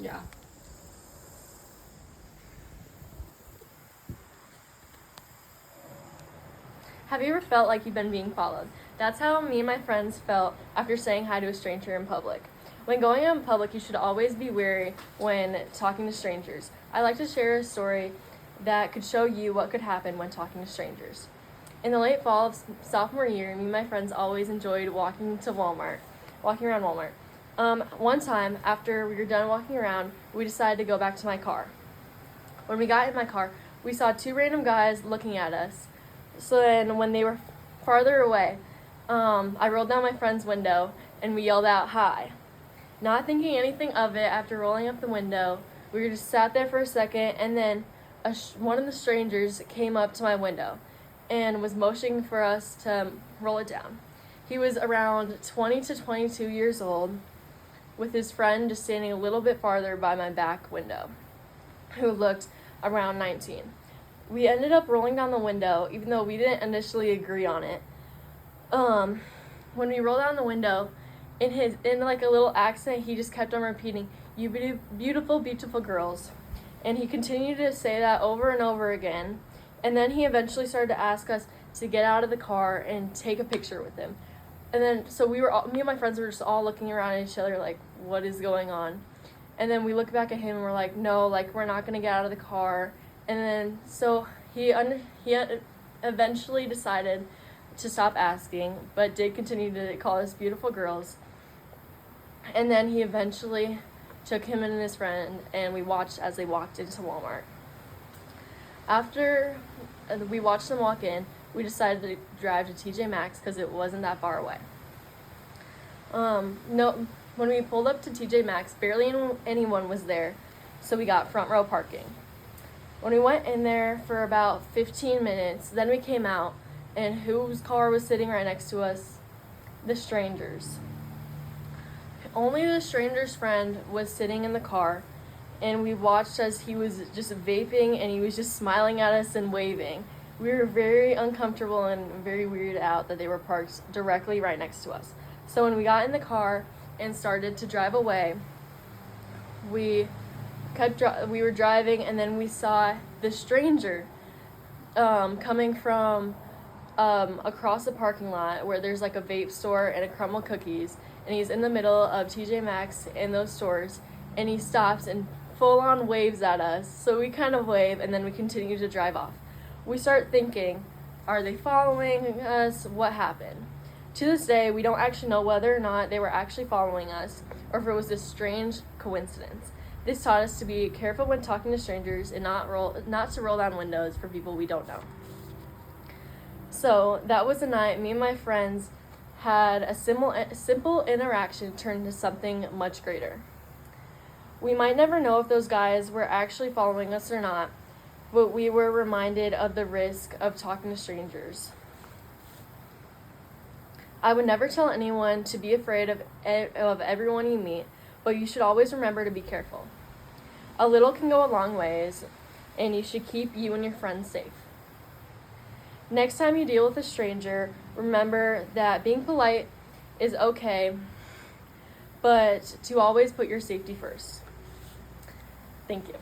Yeah. Have you ever felt like you've been being followed? That's how me and my friends felt after saying hi to a stranger in public. When going out in public, you should always be wary when talking to strangers. I like to share a story that could show you what could happen when talking to strangers. In the late fall of sophomore year, me and my friends always enjoyed walking around Walmart. One time, after we were done walking around, we decided to go back to my car. When we got in my car, we saw two random guys looking at us. So then when they were farther away, I rolled down my friend's window and we yelled out, "Hi." Not thinking anything of it, after rolling up the window, we just sat there for a second, and then one of the strangers came up to my window and was motioning for us to roll it down. He was around 20 to 22 years old, with his friend just standing a little bit farther by my back window, who looked around 19. We ended up rolling down the window, even though we didn't initially agree on it. When we rolled down the window, in like a little accent, he just kept on repeating, "You beautiful, beautiful girls." And he continued to say that over and over again. And then he eventually started to ask us to get out of the car and take a picture with him. And then, so me and my friends were just all looking around at each other like, what is going on? And then we looked back at him and we're like, no, like, we're not going to get out of the car. And then, so he eventually decided to stop asking, but did continue to call us beautiful girls. And then he eventually took him and his friend, and we watched as they walked into Walmart. After we watched them walk in, we decided to drive to TJ Maxx because it wasn't that far away. When we pulled up to TJ Maxx, barely anyone was there, so we got front row parking. When we went in there for about 15 minutes, then we came out, and whose car was sitting right next to us? The stranger's. Only the stranger's friend was sitting in the car, and we watched as he was just vaping, and he was just smiling at us and waving. We were very uncomfortable and very weirded out that they were parked directly right next to us. So when we got in the car and started to drive away, we were driving, and then we saw the stranger coming from across the parking lot where there's like a vape store and a Crumble Cookies, and he's in the middle of TJ Maxx in those stores, and he stops and full on waves at us. So we kind of wave, and then we continue to drive off. We start thinking, are they following us? What happened? To this day, we don't actually know whether or not they were actually following us, or if it was a strange coincidence. This taught us to be careful when talking to strangers and not to roll down windows for people we don't know. So that was the night me and my friends had a simple interaction turn into something much greater. We might never know if those guys were actually following us or not, but we were reminded of the risk of talking to strangers. I would never tell anyone to be afraid of everyone you meet, but you should always remember to be careful. A little can go a long ways, and you should keep you and your friends safe. Next time you deal with a stranger, remember that being polite is okay, but to always put your safety first. Thank you.